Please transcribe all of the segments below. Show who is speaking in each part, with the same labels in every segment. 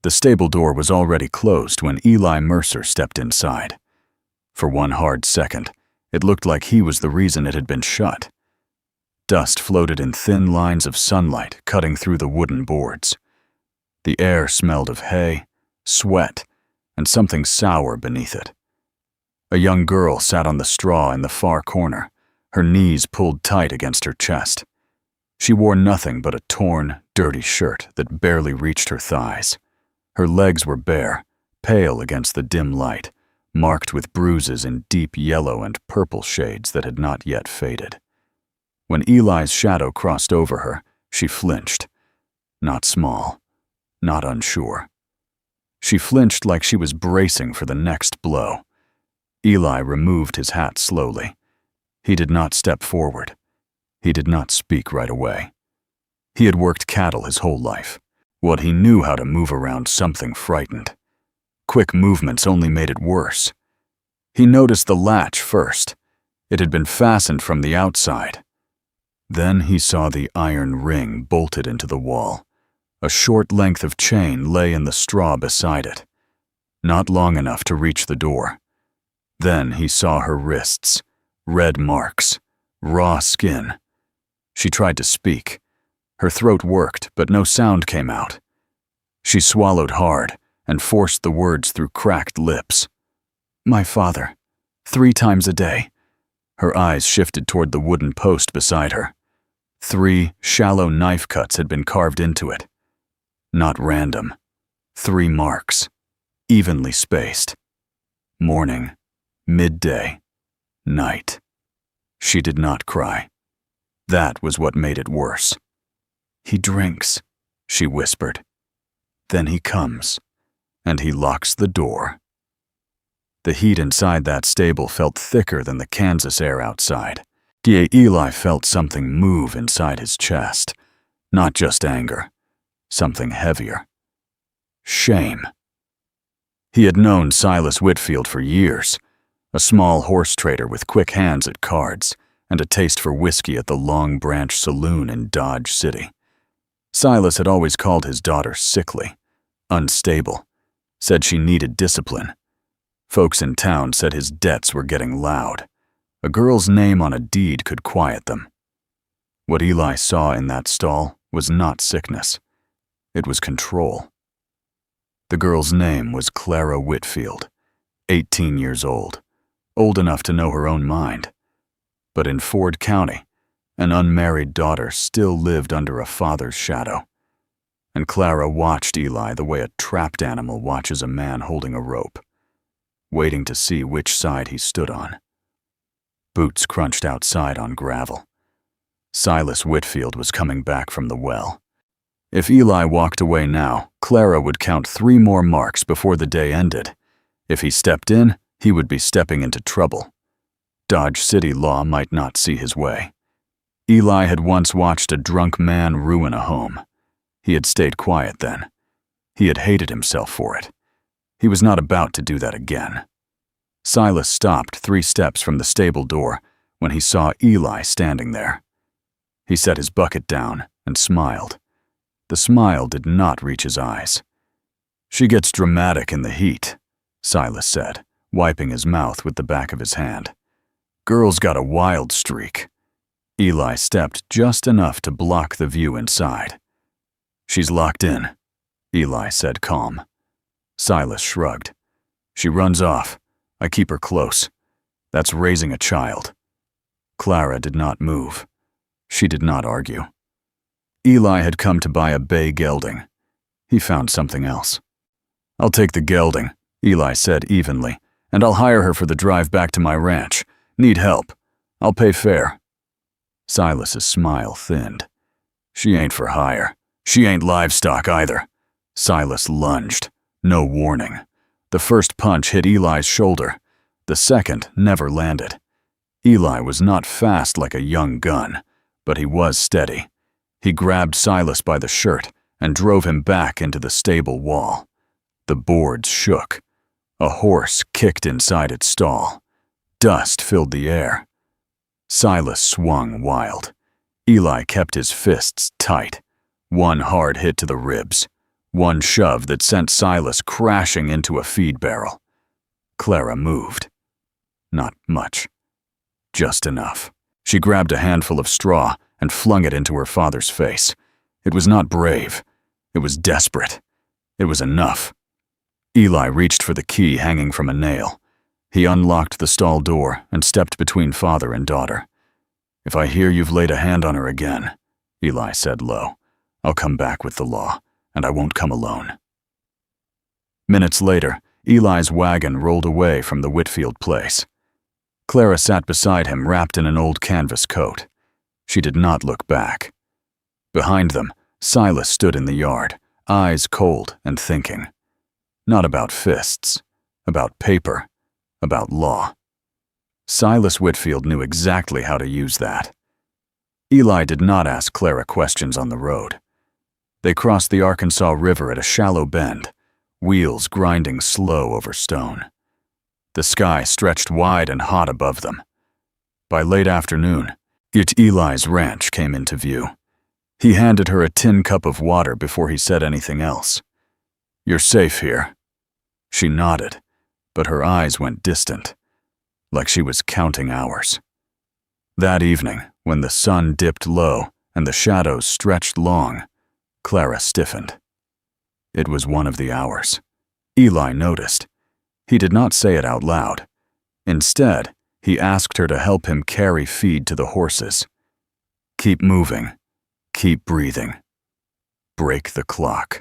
Speaker 1: The stable door was already closed when Eli Mercer stepped inside. For one hard second, it looked like he was the reason it had been shut. Dust floated in thin lines of sunlight cutting through the wooden boards. The air smelled of hay, sweat, and something sour beneath it. A young girl sat on the straw in the far corner, her knees pulled tight against her chest. She wore nothing but a torn, dirty shirt that barely reached her thighs. Her legs were bare, pale against the dim light, marked with bruises in deep yellow and purple shades that had not yet faded. When Eli's shadow crossed over her, she flinched. Not small, not unsure. She flinched like she was bracing for the next blow. Eli removed his hat slowly. He did not step forward. He did not speak right away. He had worked cattle his whole life. What he knew how to move around something frightened. Quick movements only made it worse. He noticed the latch first. It had been fastened from the outside. Then he saw the iron ring bolted into the wall. A short length of chain lay in the straw beside it, not long enough to reach the door. Then he saw her wrists, red marks, raw skin. She tried to speak. Her throat worked, but no sound came out. She swallowed hard and forced the words through cracked lips. "My father, 3 times a day." Her eyes shifted toward the wooden post beside her. 3 shallow knife cuts had been carved into it. Not random. 3 marks, evenly spaced. Morning, midday, night. She did not cry. That was what made it worse. "He drinks," she whispered. "Then he comes, and he locks the door." The heat inside that stable felt thicker than the Kansas air outside. Eli felt something move inside his chest. Not just anger. Something heavier. Shame. He had known Silas Whitfield for years, a small horse trader with quick hands at cards and a taste for whiskey at the Long Branch Saloon in Dodge City. Silas had always called his daughter sickly, unstable, said she needed discipline. Folks in town said his debts were getting loud. A girl's name on a deed could quiet them. What Eli saw in that stall was not sickness. It was control. The girl's name was Clara Whitfield, 18 years old enough to know her own mind. But in Ford County, an unmarried daughter still lived under a father's shadow. And Clara watched Eli the way a trapped animal watches a man holding a rope, waiting to see which side he stood on. Boots crunched outside on gravel. Silas Whitfield was coming back from the well. If Eli walked away now, Clara would count 3 more marks before the day ended. If he stepped in, he would be stepping into trouble. Dodge City law might not see his way. Eli had once watched a drunk man ruin a home. He had stayed quiet then. He had hated himself for it. He was not about to do that again. Silas stopped 3 steps from the stable door when he saw Eli standing there. He set his bucket down and smiled. The smile did not reach his eyes. "She gets dramatic in the heat," Silas said, wiping his mouth with the back of his hand. "Girl's got a wild streak." Eli stepped just enough to block the view inside. "She's locked in," Eli said, calm. Silas shrugged. "She runs off. I keep her close. That's raising a child." Clara did not move. She did not argue. Eli had come to buy a bay gelding. He found something else. "I'll take the gelding," Eli said evenly, "and I'll hire her for the drive back to my ranch. Need help. I'll pay fair." Silas's smile thinned. "She ain't for hire. She ain't livestock either." Silas lunged. No warning. The first punch hit Eli's shoulder. The second never landed. Eli was not fast like a young gun, but he was steady. He grabbed Silas by the shirt and drove him back into the stable wall. The boards shook. A horse kicked inside its stall. Dust filled the air. Silas swung wild. Eli kept his fists tight. One hard hit to the ribs. One shove that sent Silas crashing into a feed barrel. Clara moved. Not much. Just enough. She grabbed a handful of straw and flung it into her father's face. It was not brave. It was desperate. It was enough. Eli reached for the key hanging from a nail. He unlocked the stall door and stepped between father and daughter. "If I hear you've laid a hand on her again," Eli said low, "I'll come back with the law, and I won't come alone." Minutes later, Eli's wagon rolled away from the Whitfield place. Clara sat beside him wrapped in an old canvas coat. She did not look back. Behind them, Silas stood in the yard, eyes cold and thinking. Not about fists, about paper, about law. Silas Whitfield knew exactly how to use that. Eli did not ask Clara questions on the road. They crossed the Arkansas River at a shallow bend, wheels grinding slow over stone. The sky stretched wide and hot above them. By late afternoon, Eli's ranch came into view. He handed her a tin cup of water before he said anything else. "You're safe here." She nodded, but her eyes went distant, like she was counting hours. That evening, when the sun dipped low and the shadows stretched long, Clara stiffened. It was one of the hours. Eli noticed. He did not say it out loud. Instead, he asked her to help him carry feed to the horses. Keep moving. Keep breathing. Break the clock.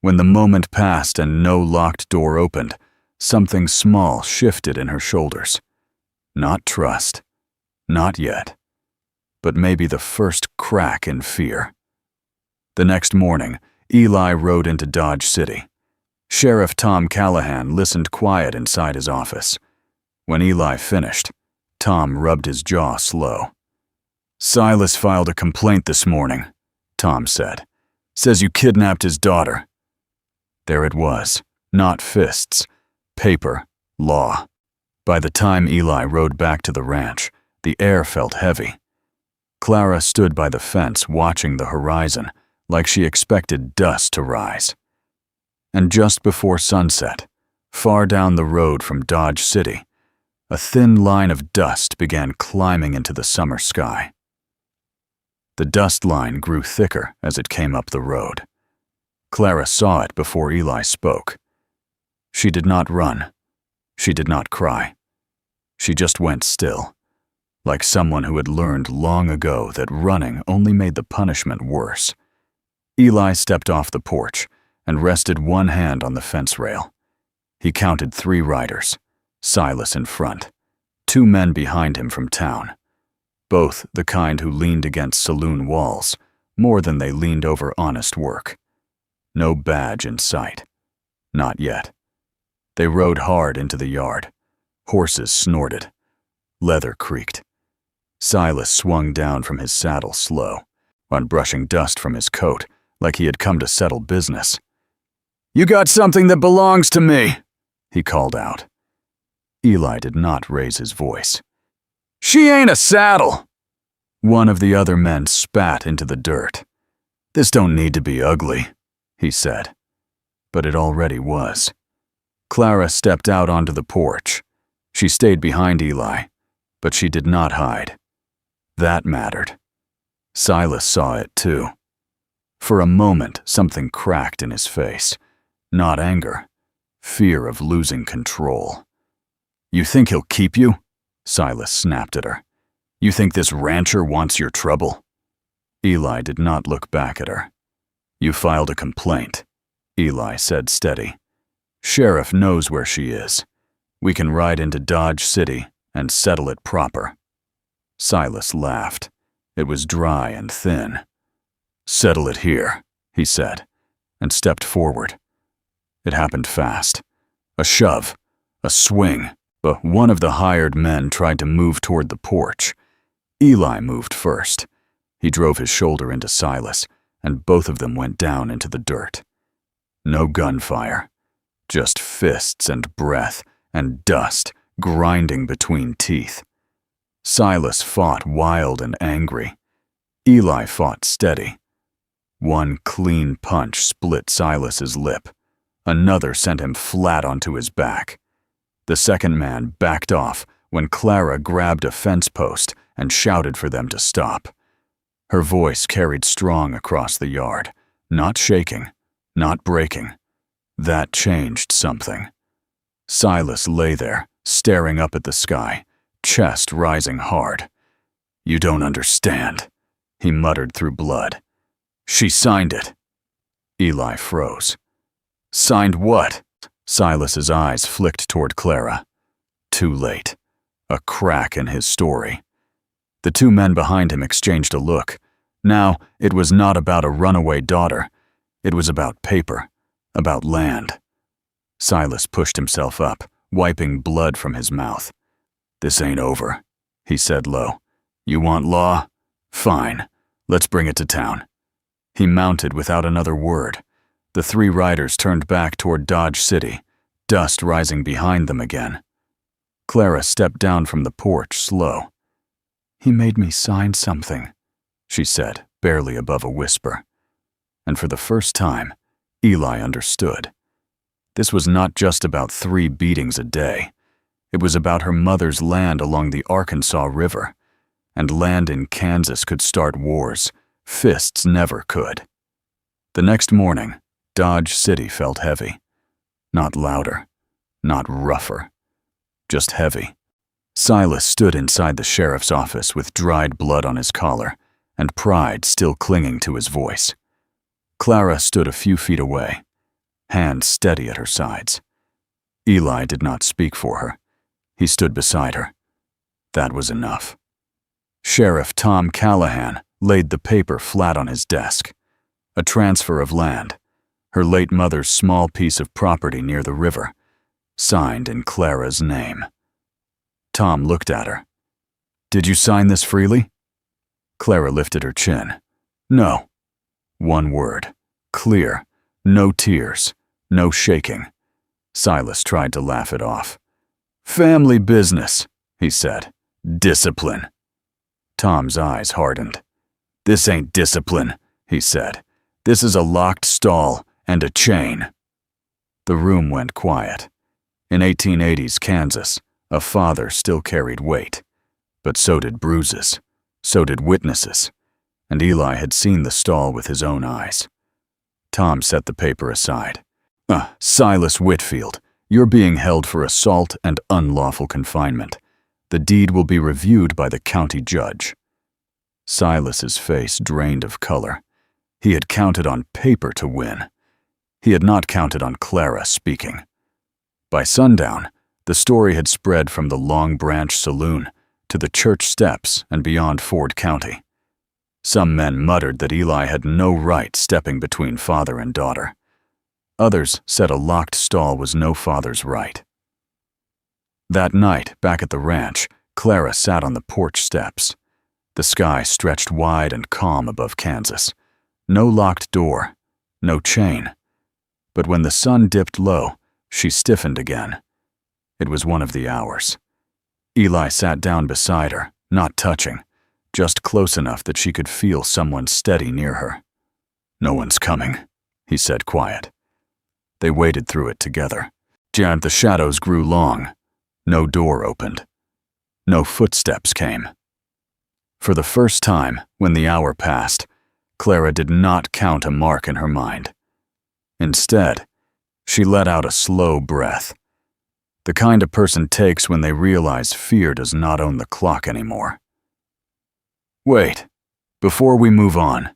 Speaker 1: When the moment passed and no locked door opened, something small shifted in her shoulders. Not trust. Not yet. But maybe the first crack in fear. The next morning, Eli rode into Dodge City. Sheriff Tom Callahan listened quiet inside his office. When Eli finished, Tom rubbed his jaw slow. "Silas filed a complaint this morning," Tom said. "Says you kidnapped his daughter." There it was, not fists, paper, law. By the time Eli rode back to the ranch, the air felt heavy. Clara stood by the fence watching the horizon like she expected dust to rise. And just before sunset, far down the road from Dodge City, a thin line of dust began climbing into the summer sky. The dust line grew thicker as it came up the road. Clara saw it before Eli spoke. She did not run. She did not cry. She just went still, like someone who had learned long ago that running only made the punishment worse. Eli stepped off the porch and rested one hand on the fence rail. He counted 3 riders, Silas in front, 2 men behind him from town, both the kind who leaned against saloon walls more than they leaned over honest work. No badge in sight. Not yet. They rode hard into the yard. Horses snorted. Leather creaked. Silas swung down from his saddle slow, unbrushing dust from his coat like he had come to settle business. "You got something that belongs to me," he called out. Eli did not raise his voice. "She ain't a saddle." One of the other men spat into the dirt. "This don't need to be ugly," he said. But it already was. Clara stepped out onto the porch. She stayed behind Eli, but she did not hide. That mattered. Silas saw it too. For a moment, something cracked in his face. Not anger, fear of losing control. "You think he'll keep you?" Silas snapped at her. "You think this rancher wants your trouble?" Eli did not look back at her. "You filed a complaint," Eli said steady. "Sheriff knows where she is. We can ride into Dodge City and settle it proper." Silas laughed. It was dry and thin. "Settle it here," he said, and stepped forward. It happened fast. A shove, a swing, but one of the hired men tried to move toward the porch. Eli moved first. He drove his shoulder into Silas, and both of them went down into the dirt. No gunfire, just fists and breath and dust grinding between teeth. Silas fought wild and angry. Eli fought steady. One clean punch split Silas's lip. Another sent him flat onto his back. The second man backed off when Clara grabbed a fence post and shouted for them to stop. Her voice carried strong across the yard, not shaking, not breaking. That changed something. Silas lay there, staring up at the sky, chest rising hard. "You don't understand," he muttered through blood. "She signed it." Eli froze. "Signed what?" Silas's eyes flicked toward Clara. Too late. A crack in his story. The two men behind him exchanged a look. Now, it was not about a runaway daughter. It was about paper, about land. Silas pushed himself up, wiping blood from his mouth. "This ain't over," he said low. "You want law? Fine. Let's bring it to town." He mounted without another word. The three riders turned back toward Dodge City, dust rising behind them again. Clara stepped down from the porch, slow. "He made me sign something," she said, barely above a whisper. And for the first time, Eli understood. This was not just about 3 beatings a day. It was about her mother's land along the Arkansas River. And land in Kansas could start wars. Fists never could. The next morning, Dodge City felt heavy. Not louder, not rougher, just heavy. Silas stood inside the sheriff's office with dried blood on his collar and pride still clinging to his voice. Clara stood a few feet away, hands steady at her sides. Eli did not speak for her. He stood beside her. That was enough. Sheriff Tom Callahan laid the paper flat on his desk. A transfer of land, her late mother's small piece of property near the river, signed in Clara's name. Tom looked at her. "Did you sign this freely?" Clara lifted her chin. "No." One word, clear, no tears, no shaking. Silas tried to laugh it off. "Family business," he said. "Discipline." Tom's eyes hardened. "This ain't discipline," he said. "This is a locked stall and a chain." The room went quiet. In 1880s Kansas, a father still carried weight. But so did bruises. So did witnesses. And Eli had seen the stall with his own eyes. Tom set the paper aside. Silas Whitfield, you're being held for assault and unlawful confinement. The deed will be reviewed by the county judge." Silas's face drained of color. He had counted on paper to win. He had not counted on Clara speaking. By sundown, the story had spread from the Long Branch Saloon to the church steps and beyond Ford County. Some men muttered that Eli had no right stepping between father and daughter. Others said a locked stall was no father's right. That night, back at the ranch, Clara sat on the porch steps. The sky stretched wide and calm above Kansas. No locked door, no chain. But when the sun dipped low, she stiffened again. It was one of the hours. Eli sat down beside her, not touching, just close enough that she could feel someone steady near her. "No one's coming," he said quiet. They waded through it together. The shadows grew long. No door opened. No footsteps came. For the first time, when the hour passed, Clara did not count a mark in her mind. Instead, she let out a slow breath. The kind a person takes when they realize fear does not own the clock anymore. "Wait, before we move on,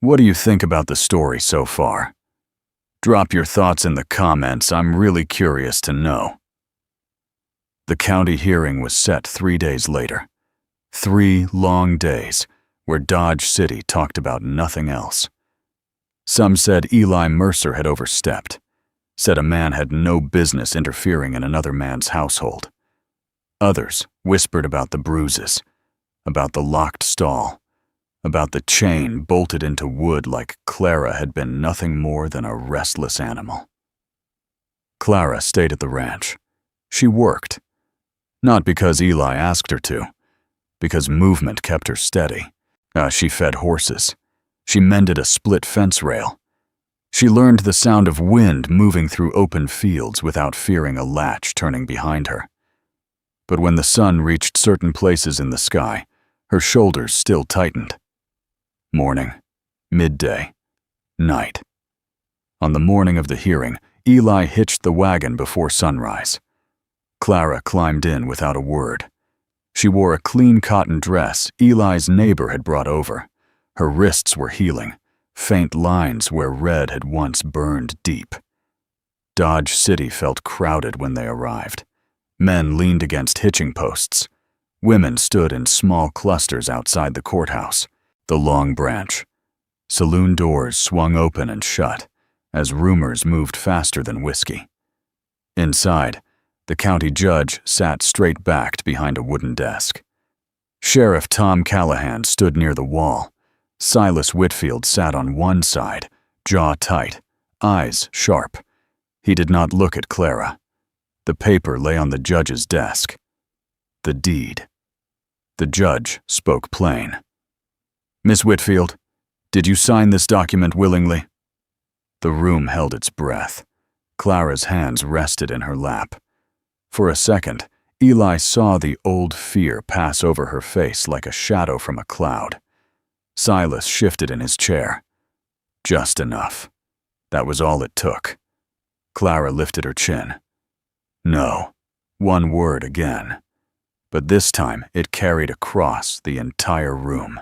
Speaker 1: what do you think about the story so far? Drop your thoughts in the comments, I'm really curious to know." The county hearing was set 3 days later. 3 long days where Dodge City talked about nothing else. Some said Eli Mercer had overstepped, said a man had no business interfering in another man's household. Others whispered about the bruises, about the locked stall, about the chain bolted into wood like Clara had been nothing more than a restless animal. Clara stayed at the ranch. She worked. Not because Eli asked her to, because movement kept her steady. She fed horses, She mended a split fence rail. She learned the sound of wind moving through open fields without fearing a latch turning behind her. But when the sun reached certain places in the sky, her shoulders still tightened. Morning, midday, night. On the morning of the hearing, Eli hitched the wagon before sunrise. Clara climbed in without a word. She wore a clean cotton dress Eli's neighbor had brought over. Her wrists were healing, faint lines where red had once burned deep. Dodge City felt crowded when they arrived. Men leaned against hitching posts. Women stood in small clusters outside the courthouse, the Long Branch. Saloon doors swung open and shut as rumors moved faster than whiskey. Inside, the county judge sat straight-backed behind a wooden desk. Sheriff Tom Callahan stood near the wall. Silas Whitfield sat on one side, jaw tight, eyes sharp. He did not look at Clara. The paper lay on the judge's desk. The deed. The judge spoke plain. "Miss Whitfield, did you sign this document willingly?" The room held its breath. Clara's hands rested in her lap. For a second, Eli saw the old fear pass over her face like a shadow from a cloud. Silas shifted in his chair. Just enough. That was all it took. Clara lifted her chin. No. One word again. But this time it carried across the entire room.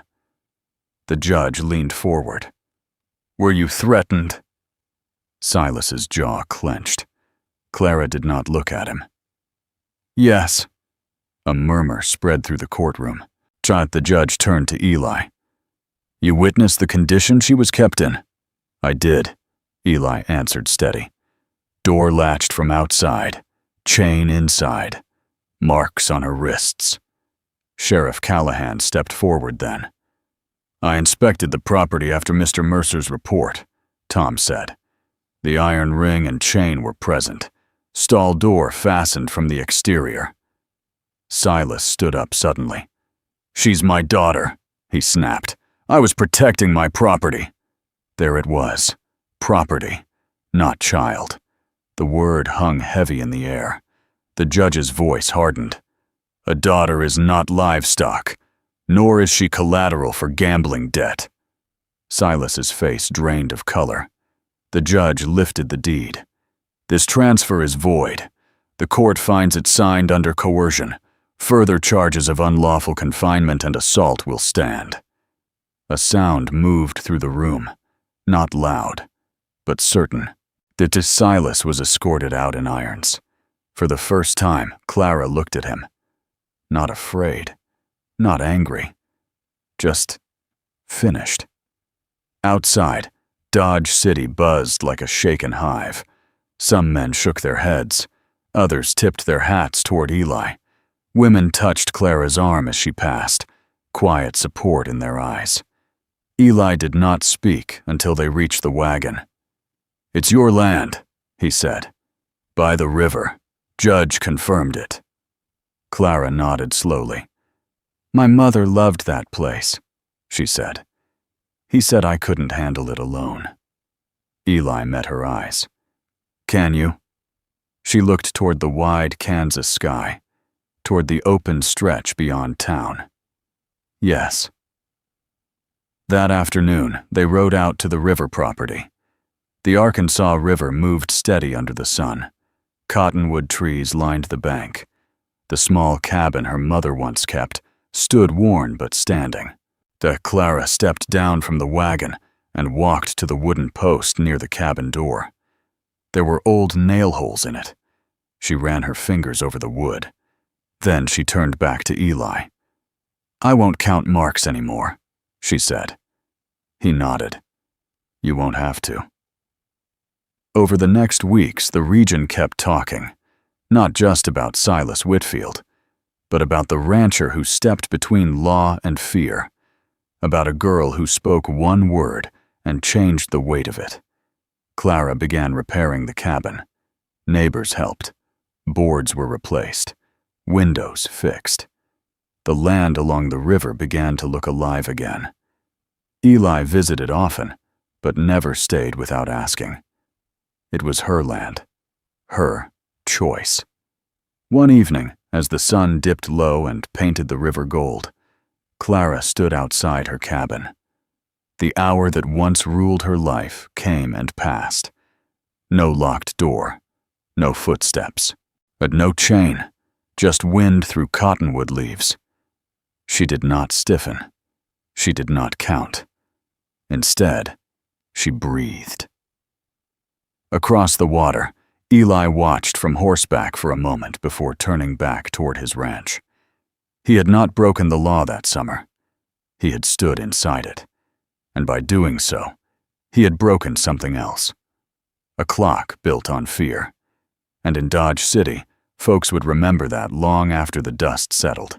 Speaker 1: The judge leaned forward. "Were you threatened?" Silas's jaw clenched. Clara did not look at him. "Yes." A murmur spread through the courtroom. The judge turned to Eli. "You witnessed the condition she was kept in?" "I did," Eli answered steady. "Door latched from outside, chain inside, marks on her wrists." Sheriff Callahan stepped forward then. "I inspected the property after Mr. Mercer's report," Tom said. "The iron ring and chain were present. Stall door fastened from the exterior." Silas stood up suddenly. "She's my daughter," he snapped. "I was protecting my property." There it was. Property, not child. The word hung heavy in the air. The judge's voice hardened. "A daughter is not livestock, nor is she collateral for gambling debt." Silas's face drained of color. The judge lifted the deed. "This transfer is void. The court finds it signed under coercion. Further charges of unlawful confinement and assault will stand." A sound moved through the room, not loud, but certain. Silas was escorted out in irons. For the first time, Clara looked at him. Not afraid, not angry, just finished. Outside, Dodge City buzzed like a shaken hive. Some men shook their heads. Others tipped their hats toward Eli. Women touched Clara's arm as she passed, quiet support in their eyes. Eli did not speak until they reached the wagon. "It's your land," he said. "By the river. Judge confirmed it." Clara nodded slowly. "My mother loved that place," she said. "He said I couldn't handle it alone." Eli met her eyes. "Can you?" She looked toward the wide Kansas sky, toward the open stretch beyond town. "Yes." That afternoon, they rode out to the river property. The Arkansas River moved steady under the sun. Cottonwood trees lined the bank. The small cabin her mother once kept stood worn but standing. Clara stepped down from the wagon and walked to the wooden post near the cabin door. There were old nail holes in it. She ran her fingers over the wood. Then she turned back to Eli. "I won't count marks anymore," she said. He nodded. "You won't have to." Over the next weeks, the region kept talking, not just about Silas Whitfield, but about the rancher who stepped between law and fear, about a girl who spoke one word and changed the weight of it. Clara began repairing the cabin. Neighbors helped. Boards were replaced. Windows fixed. The land along the river began to look alive again. Eli visited often, but never stayed without asking. It was her land, her choice. One evening, as the sun dipped low and painted the river gold, Clara stood outside her cabin. The hour that once ruled her life came and passed. No locked door, no footsteps, but no chain, just wind through cottonwood leaves. She did not stiffen. She did not count. Instead, she breathed. Across the water, Eli watched from horseback for a moment before turning back toward his ranch. He had not broken the law that summer. He had stood inside it. And by doing so, he had broken something else. A clock built on fear. And in Dodge City, folks would remember that long after the dust settled.